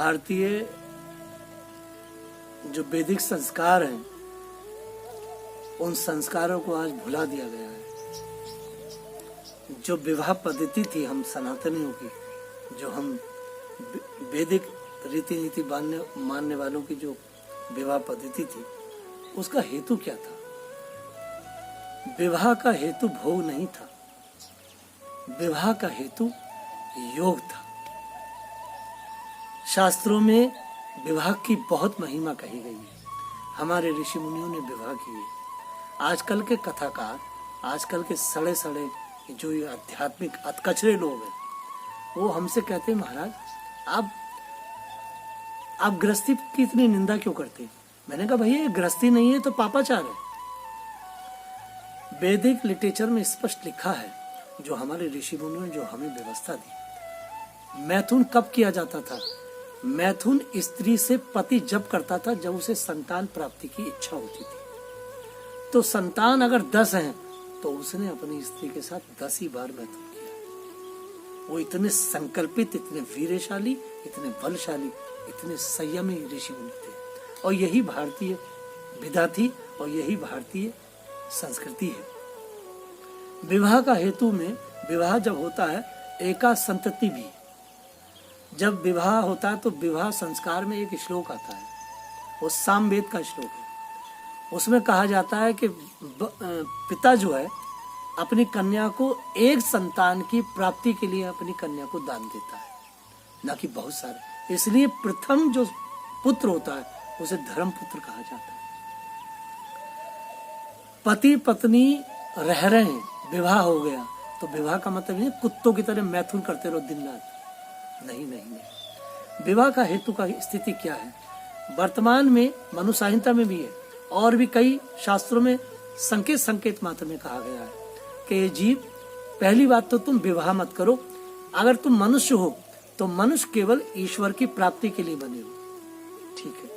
भारतीय जो वैदिक संस्कार हैं, उन संस्कारों को आज भुला दिया गया है। जो विवाह पद्धति थी हम सनातनियों की, जो हम वैदिक रीति नीति मानने वालों की जो विवाह पद्धति थी, उसका हेतु क्या था? विवाह का हेतु भोग नहीं था, विवाह का हेतु योग था। शास्त्रों में विवाह की बहुत महिमा कही गई है। हमारे ऋषि मुनियों ने विवाह किए। आजकल के कथाकार, आजकल के सड़े सड़े जो ये आध्यात्मिक अतकचरे लोग हैं, वो हमसे कहते हैं महाराज आप गृहस्थी की इतनी निंदा क्यों करते हैं? मैंने कहा भैया ये गृहस्थी नहीं है तो पापाचार है। वैदिक लिटरेचर में स्पष्ट लिखा है, जो हमारे ऋषि मुनियों ने जो हमें व्यवस्था दी। मैथुन कब किया जाता था? मैथुन स्त्री से पति जब करता था जब उसे संतान प्राप्ति की इच्छा होती थी। तो संतान अगर 10 हैं तो उसने अपनी स्त्री के साथ 10 ही बार मैथुन किया। वो इतने संकल्पित, इतने वीरशाली, इतने बलशाली, इतने संयमी ऋषि मुनि थे। और यही भारतीय विधा थी और यही भारतीय संस्कृति है। विवाह का हेतु में, विवाह जब होता है, एका संतति भी, जब विवाह होता है तो विवाह संस्कार में एक श्लोक आता है, वो सामवेद का श्लोक है। उसमें कहा जाता है कि पिता जो है अपनी कन्या को एक संतान की प्राप्ति के लिए अपनी कन्या को दान देता है, ना कि बहुत सारे। इसलिए प्रथम जो पुत्र होता है उसे धर्म पुत्र कहा जाता है। पति पत्नी रह रहे हैं, विवाह हो गया, तो विवाह का मतलब नहीं कुत्तों की तरह मैथुन करते रहो दिन रात। नहीं नहीं नहीं। विवाह का हेतु का स्थिति क्या है? वर्तमान में मनु संहिता में भी है और भी कई शास्त्रों में संकेत मात्र में कहा गया है कि जीव, पहली बात तो तुम विवाह मत करो। अगर तुम मनुष्य हो तो मनुष्य केवल ईश्वर की प्राप्ति के लिए बने हो, ठीक है।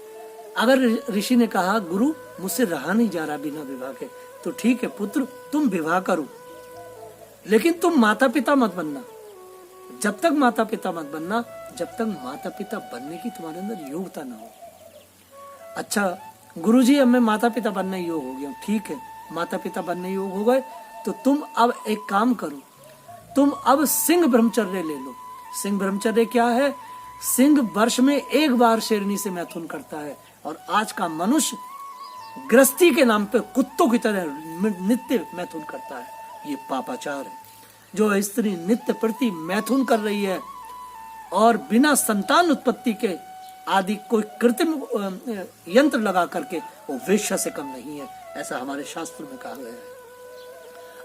अगर ऋषि ने कहा गुरु मुझसे रहा नहीं जा रहा बिना विवाह के, तो ठीक है पुत्र तुम विवाह करो, लेकिन तुम माता पिता मत बनना। जब तक माता पिता मत बनना, जब तक माता पिता बनने की तुम्हारे अंदर योग्यता ना हो। अच्छा गुरुजी अब मैं माता पिता बनने योग हो गया, ठीक है, माता पिता बनने योग हो गए तो तुम अब एक काम करो, तुम अब सिंह ब्रह्मचर्य ले लो। सिंह ब्रह्मचर्य क्या है? सिंह वर्ष में एक बार शेरनी से मैथुन करता है, और आज का मनुष्य गृहस्थी के नाम पे कुत्तों की तरह नित्य मैथुन करता है। ये पापाचार है। जो स्त्री नित्य प्रति मैथुन कर रही है और बिना संतान उत्पत्ति के आदि कोई कृत्रिम यंत्र लगा करके, वो वेश्या से कम नहीं है, ऐसा हमारे शास्त्रों में कहा गया है।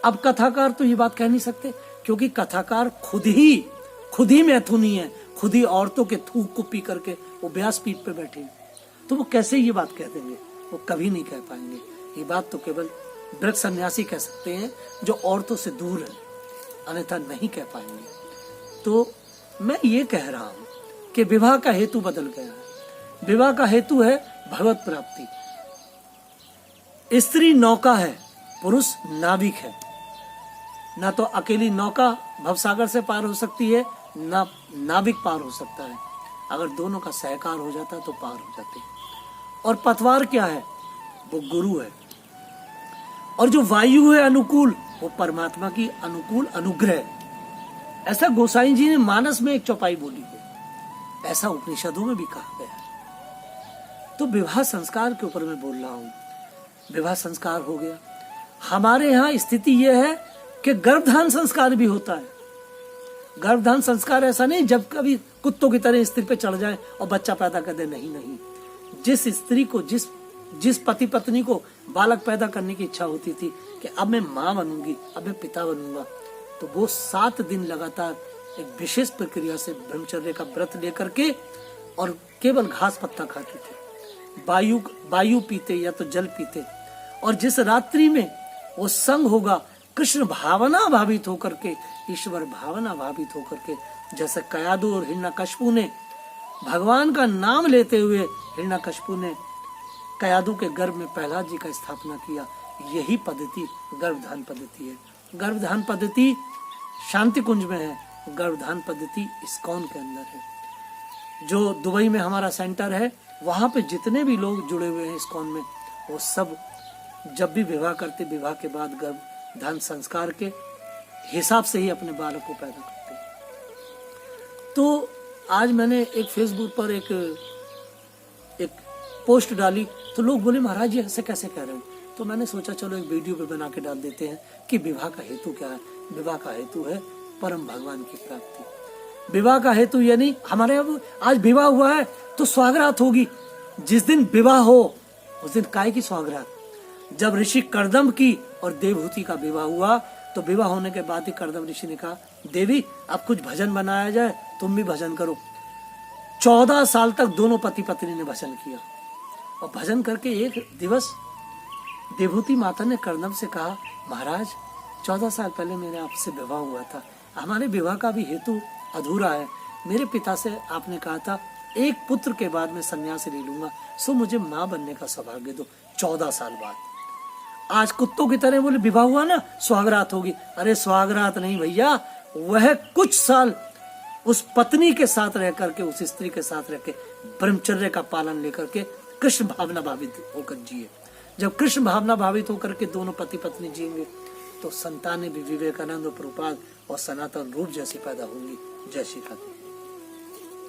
अब कथाकार तो ये बात कह नहीं सकते, क्योंकि कथाकार खुद ही मैथुनी है, खुद ही औरतों के थूक को पी करके वो व्यासपीठ पे बैठे हैं, तो वो कैसे ये बात कह देंगे? वो कभी नहीं कह पाएंगे। ये बात तो केवल ब्रज सन्यासी कह सकते हैं जो औरतों से दूर है, अन्यथा नहीं कह पाएंगे। तो मैं ये कह रहा हूं कि विवाह का हेतु बदल गया है। विवाह का हेतु है भगवत प्राप्ति। स्त्री नौका है, पुरुष नाविक है। ना तो अकेली नौका भवसागर से पार हो सकती है, ना नाविक पार हो सकता है। अगर दोनों का सहकार हो जाता तो पार हो जाते। और पतवार क्या है? वो गुरु है। और जो वायु है अनुकूल, वो परमात्मा की अनुकूल अनुग्रह। ऐसा गोसाई जी ने मानस में एक चौपाई बोली है, ऐसा उपनिषदों में भी कहा गया है। तो विवाह संस्कार के ऊपर मैं बोल रहा हूं। विवाह संस्कार हो गया। हमारे यहाँ स्थिति यह है कि गर्भधान संस्कार भी होता है। गर्भधान संस्कार ऐसा नहीं जब कभी कुत्तों की तरह स्त्री पे चढ़ जाए और बच्चा पैदा कर दे। नहीं नहीं, जिस स्त्री को, जिस पति पत्नी को बालक पैदा करने की इच्छा होती थी कि अब मैं माँ बनूंगी, अब मैं पिता बनूंगा, तो वो 7 दिन लगातार एक विशेष प्रक्रिया से ब्रह्मचर्य का व्रत लेकर के और केवल घास पत्ता खाते थे, वायु पीते या तो जल पीते। और जिस रात्रि में वो संग होगा कृष्ण भावना भावित होकर के, ईश्वर भावना भावित होकर के, जैसे कयादु और हिरण्यकशिपु ने भगवान का नाम लेते हुए हिरण्यकशिपु ने कयादु के गर्भ में प्रहलाद जी का स्थापना किया। यही पद्धति गर्भधान पद्धति है। गर्भधान पद्धति शांति कुंज में है, गर्भधान पद्धति इस्कॉन के अंदर है। जो दुबई में हमारा सेंटर है, वहां पे जितने भी लोग जुड़े हुए हैं इस्कॉन में, वो सब जब भी विवाह करते, विवाह के बाद गर्भधान संस्कार के हिसाब से ही अपने बालक को पैदा करते हैं। तो आज मैंने एक फेसबुक पर एक पोस्ट डाली, तो लोग बोले महाराज जी ऐसे कैसे कह रहे हो। तो मैंने सोचा चलो एक वीडियो पे बना के डाल देते हैं कि विवाह का हेतु क्या है। विवाह का हेतु है परम भगवान की प्राप्ति। विवाह का हेतु यानी हमारे अब आज विवाह हुआ है तो स्वागरात होगी। जिस दिन विवाह हो उस दिन काय की स्वागरात। जब ऋषि कर्दम की और देवहूति का विवाह हुआ, तो विवाह होने के बाद ही कर्दम ऋषि ने कहा देवी अब कुछ भजन बनाया जाए, तुम भी भजन करो। 14 साल तक दोनों पति पत्नी ने भजन किया, और भजन करके एक दिवस देवहूति माता ने कर्दम से कहा महाराज 14 साल पहले मेरे आपसे विवाह हुआ था, हमारे विवाह का भी हेतु अधूरा है। मेरे पिता से आपने कहा था एक पुत्र के बाद मैं संन्यास ले लूंगा, सो मुझे माँ बनने का सौभाग्य दो। 14 साल बाद आज कुत्तों की तरह बोले विवाह हुआ ना स्वागरात होगी। अरे स्वागरात नहीं भैया, वह कुछ साल उस पत्नी के साथ रह करके, उस स्त्री के साथ रह के ब्रह्मचर्य का पालन लेकर के कृष्ण भावना भावित होकर जिए। जब कृष्ण भावना भावित होकर के दोनों पति पत्नी जिएंगे तो संतानें भी विवेकानंद, प्रभुपाद और सनातन रूप जैसी पैदा होंगी। जय श्री कृष्ण।